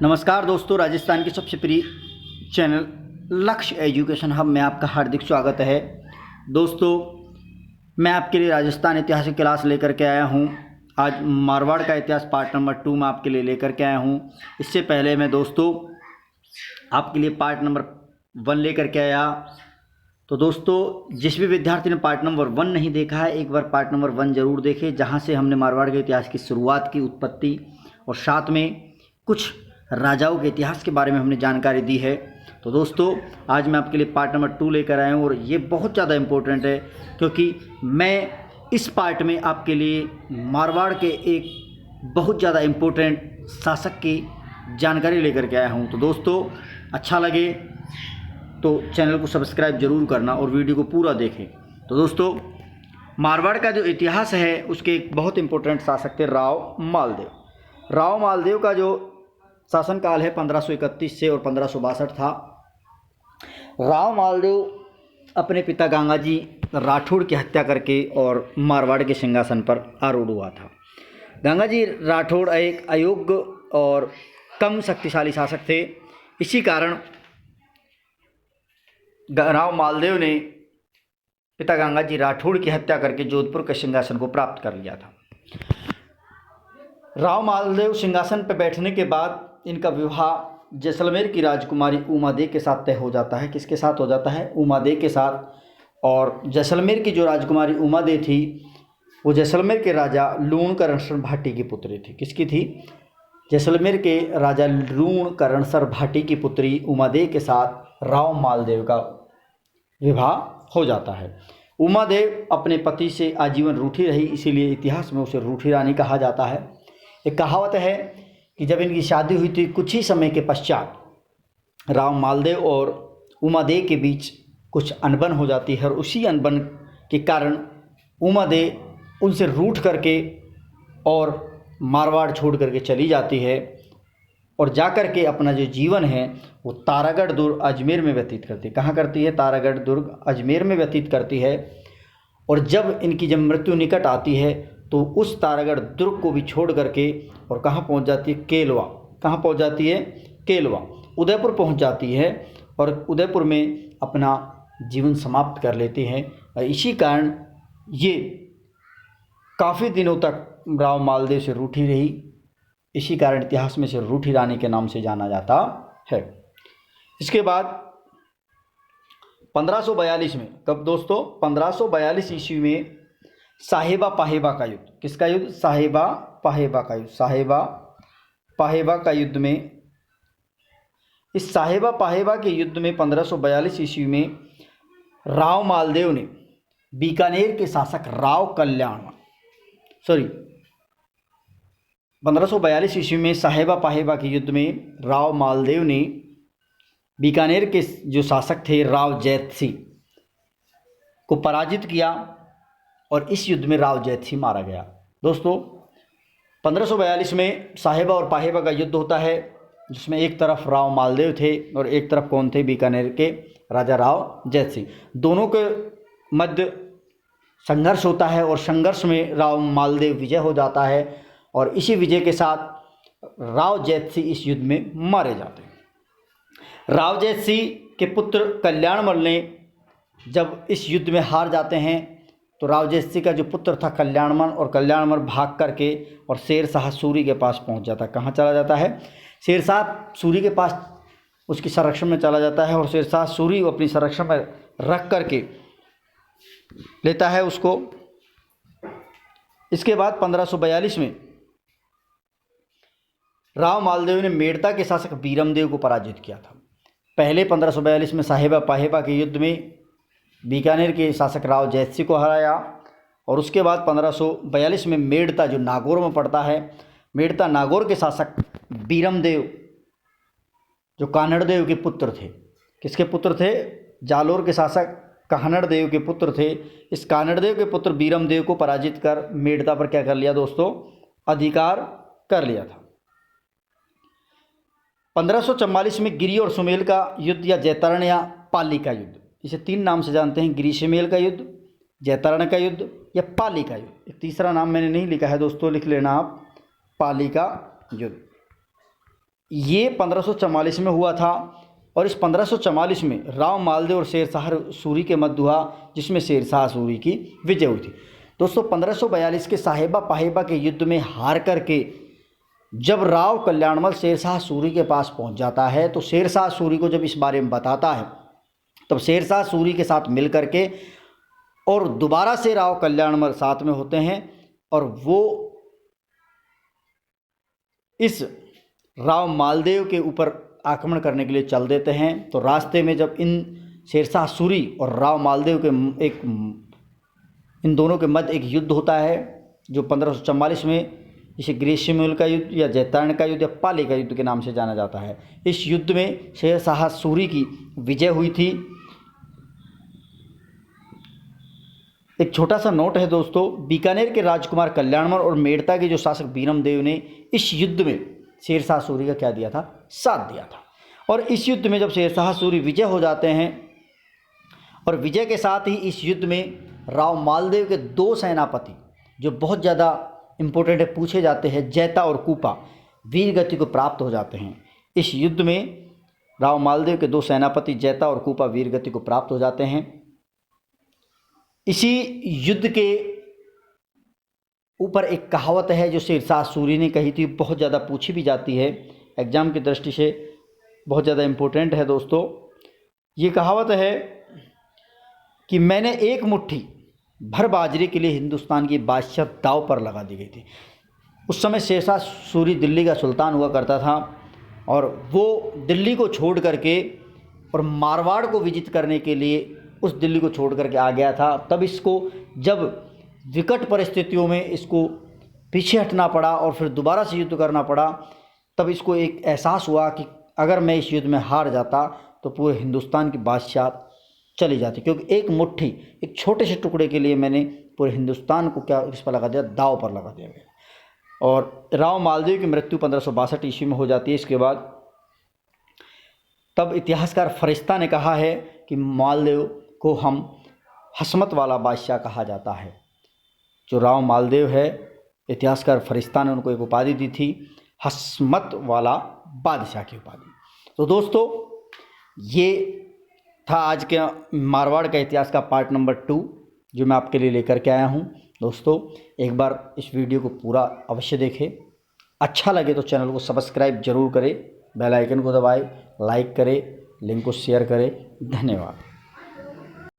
नमस्कार दोस्तों, राजस्थान की सबसे प्रिय चैनल लक्ष्य एजुकेशन हब में आपका हार्दिक स्वागत है। दोस्तों, मैं आपके लिए राजस्थान इतिहास की क्लास लेकर के आया हूं। आज मारवाड़ का इतिहास पार्ट नंबर 2 में आपके लिए लेकर के आया हूं। इससे पहले मैं दोस्तों आपके लिए पार्ट नंबर 1 लेकर के आया। तो दोस्तों, जिस भी विद्यार्थी ने पार्ट नंबर 1 नहीं देखा है, एक बार पार्ट नंबर 1 ज़रूर देखें, जहाँ से हमने मारवाड़ के इतिहास की शुरुआत की, उत्पत्ति और साथ में कुछ राजाओं के इतिहास के बारे में हमने जानकारी दी है। तो दोस्तों, आज मैं आपके लिए पार्ट नंबर 2 लेकर आया हूँ और ये बहुत ज़्यादा इम्पोर्टेंट है, क्योंकि मैं इस पार्ट में आपके लिए मारवाड़ के एक बहुत ज़्यादा इम्पोर्टेंट शासक की जानकारी लेकर के आया हूँ। तो दोस्तों, अच्छा लगे तो चैनल को सब्सक्राइब जरूर करना और वीडियो को पूरा देखें। तो दोस्तों, मारवाड़ का जो इतिहास है उसके एक बहुत इम्पोर्टेंट शासक थे राव मालदेव। राव मालदेव का जो शासनकाल है 1531 से और 1562 था। राव मालदेव अपने पिता गंगाजी राठौड़ की हत्या करके और मारवाड़ के सिंहासन पर आरूढ़ हुआ था। गंगाजी राठौड़ एक अयोग्य और कम शक्तिशाली शासक थे। इसी कारण राव मालदेव ने पिता गंगाजी राठौड़ की हत्या करके जोधपुर के सिंहासन को प्राप्त कर लिया था। राव मालदेव सिंहासन पर बैठने के बाद इनका विवाह जैसलमेर की राजकुमारी उमादेव के साथ तय हो जाता है। किसके साथ हो जाता है? उमादेव के साथ। और जैसलमेर की जो राजकुमारी उमादेव थी वो जैसलमेर के राजा लूणकरण भाटी की पुत्री थी। किसकी थी? जैसलमेर के राजा लूणकरण भाटी की पुत्री उमादेव के साथ राव मालदेव का विवाह हो जाता है। उमादेव अपने पति से आजीवन रूठी रही, इसीलिए इतिहास में उसे रूठी रानी कहा जाता है। एक कहावत है कि जब इनकी शादी हुई थी कुछ ही समय के पश्चात राव मालदेव और उमादेव के बीच कुछ अनबन हो जाती है और उसी अनबन के कारण उमादेव उनसे रूठ करके और मारवाड़ छोड़ करके चली जाती है और जाकर के अपना जो जीवन है वो तारागढ़ दुर्ग अजमेर में व्यतीत करती है। कहाँ करती है? तारागढ़ दुर्ग अजमेर में व्यतीत करती है। और जब जब मृत्यु निकट आती है तो उस तारागढ़ दुर्ग को भी छोड़ करके और कहाँ पहुँच जाती है? केलवा। कहाँ पहुँच जाती है? केलवा। उदयपुर पहुँच जाती है और उदयपुर में अपना जीवन समाप्त कर लेती हैं। और इसी कारण ये काफ़ी दिनों तक राव मालदेव से रूठी रही। इसी कारण इतिहास में से रूठी रानी के नाम से जाना जाता है। इसके बाद 1542 में, कब दोस्तों? 1542 ईस्वी में साहेबा पाहेबा का युद्ध। किसका युद्ध? साहेबा पाहेबा का युद्ध। साहेबा पाहेबा का युद्ध में, इस साहेबा पाहेबा के युद्ध में 1542 ईस्वी में राव मालदेव ने बीकानेर के शासक राव कल्याणमल 1542 ईस्वी में साहेबा पाहेबा के युद्ध में राव मालदेव ने बीकानेर के जो शासक थे राव जैतसी को पराजित किया और इस युद्ध में राव जैतसी मारा गया। दोस्तों, 1542 में साहेबा और पाहेबा का युद्ध होता है, जिसमें एक तरफ राव मालदेव थे और एक तरफ कौन थे? बीकानेर के राजा राव जैतसी। दोनों के मध्य संघर्ष होता है और संघर्ष में राव मालदेव विजय हो जाता है और इसी विजय के साथ राव जैतसी इस युद्ध में मारे जाते हैं। राव जैतसी के पुत्र कल्याणमल ने जब इस युद्ध में हार जाते हैं तो राव जैतसी का जो पुत्र था कल्याणमल, और कल्याणमल भाग करके और शेर शाह सूरी के पास पहुंच जाता है। कहाँ चला जाता है? शेर शाह सूरी के पास उसकी संरक्षण में चला जाता है और शेर शाह सूरी अपनी संरक्षण में रख करके लेता है उसको। इसके बाद 1542 में राव मालदेव ने मेड़ता के शासक बीरमदेव को पराजित किया था। पहले 1542 में साहेबा पाहेबा के युद्ध में बीकानेर के शासक राव जैतसी को हराया और उसके बाद 1542 में मेड़ता, जो नागौर में पड़ता है, मेड़ता नागौर के शासक बीरमदेव जो कान्हड़देव के पुत्र थे। किसके पुत्र थे? जालोर के शासक कान्हड़देव के पुत्र थे। इस कान्हड़देव के पुत्र बीरमदेव को पराजित कर मेड़ता पर क्या कर लिया दोस्तों? अधिकार कर लिया था। 1544 में गिरी और सुमेल का युद्ध या जैतरण या पाली का युद्ध, इसे 3 नाम से जानते हैं: गिरी सुमेल का युद्ध, जैतरण का युद्ध या पाली का युद्ध। एक तीसरा नाम मैंने नहीं लिखा है दोस्तों, लिख लेना आप, पाली का युद्ध। ये 1544 में हुआ था और इस 1544 में राव मालदेव और शेरशाह सूरी के मध्य हुआ, जिसमें शेरशाह सूरी की विजय हुई थी। दोस्तों 1542 के साहेबा पाहेबा के युद्ध में हार करके जब राव कल्याणमल शेरशाह सूरी के पास पहुंच जाता है तो शेरशाह सूरी को जब इस बारे में बताता है तब शेरशाह सूरी के साथ मिल करके और दोबारा से राव कल्याणमल साथ में होते हैं और वो इस राव मालदेव के ऊपर आक्रमण करने के लिए चल देते हैं। तो रास्ते में जब इन शेरशाह सूरी और राव मालदेव के इन दोनों के मध्य एक युद्ध होता है जो 1544 में जिसे ग्रीष्मूल का युद्ध या जैतारण का युद्ध या पाली का युद्ध के नाम से जाना जाता है। इस युद्ध में शेरशाह सूरी की विजय हुई थी। एक छोटा सा नोट है दोस्तों, बीकानेर के राजकुमार कल्याणमल और मेड़ता के जो शासक बीरमदेव ने इस युद्ध में शेरशाह सूरी का क्या दिया था, साथ दिया था। और इस युद्ध में जब शेरशाह सूरी विजय हो जाते हैं और विजय के साथ ही इस युद्ध में राव मालदेव के दो सेनापति जो बहुत ज़्यादा इम्पोर्टेंट है, पूछे जाते हैं, जैता और कूपा, वीर गति को प्राप्त हो जाते हैं। इस युद्ध में राव मालदेव के दो सेनापति जैता और कूपा वीर गति को प्राप्त हो जाते हैं। इसी युद्ध के ऊपर एक कहावत है जो शेरशाह सूरी ने कही थी, बहुत ज़्यादा पूछी भी जाती है, एग्ज़ाम की दृष्टि से बहुत ज़्यादा इम्पोर्टेंट है दोस्तों। ये कहावत है कि मैंने एक मुट्ठी भर बाजरे के लिए हिंदुस्तान की बादशाह दाव पर लगा दी गई थी। उस समय शेरशाह सूरी दिल्ली का सुल्तान हुआ करता था और वो दिल्ली को छोड़ करके और मारवाड़ को विजित करने के लिए उस दिल्ली को छोड़ करके आ गया था। तब इसको जब विकट परिस्थितियों में इसको पीछे हटना पड़ा और फिर दोबारा से युद्ध करना पड़ा, तब इसको एक एहसास हुआ कि अगर मैं इस युद्ध में हार जाता तो पूरे हिंदुस्तान की बादशाह चली जाती, क्योंकि एक मुट्ठी, एक छोटे से टुकड़े के लिए मैंने पूरे हिंदुस्तान को क्या इस पर लगा दिया, दाव पर लगा दिया गया। और राव मालदेव की मृत्यु 1562 ईस्वी में हो जाती है। इसके बाद तब इतिहासकार फरिश्ता ने कहा है कि मालदेव को हम हसमत वाला बादशाह कहा जाता है। जो राव मालदेव है, इतिहासकार फरिश्ता ने उनको एक उपाधि दी थी, हसमत वाला बादशाह की उपाधि। तो दोस्तों ये था आज के मारवाड़ का इतिहास का पार्ट नंबर 2 जो मैं आपके लिए लेकर के आया हूँ। दोस्तों एक बार इस वीडियो को पूरा अवश्य देखें, अच्छा लगे तो चैनल को सब्सक्राइब जरूर करें, बेल आइकन को दबाएं, लाइक करें, लिंक को शेयर करें। धन्यवाद।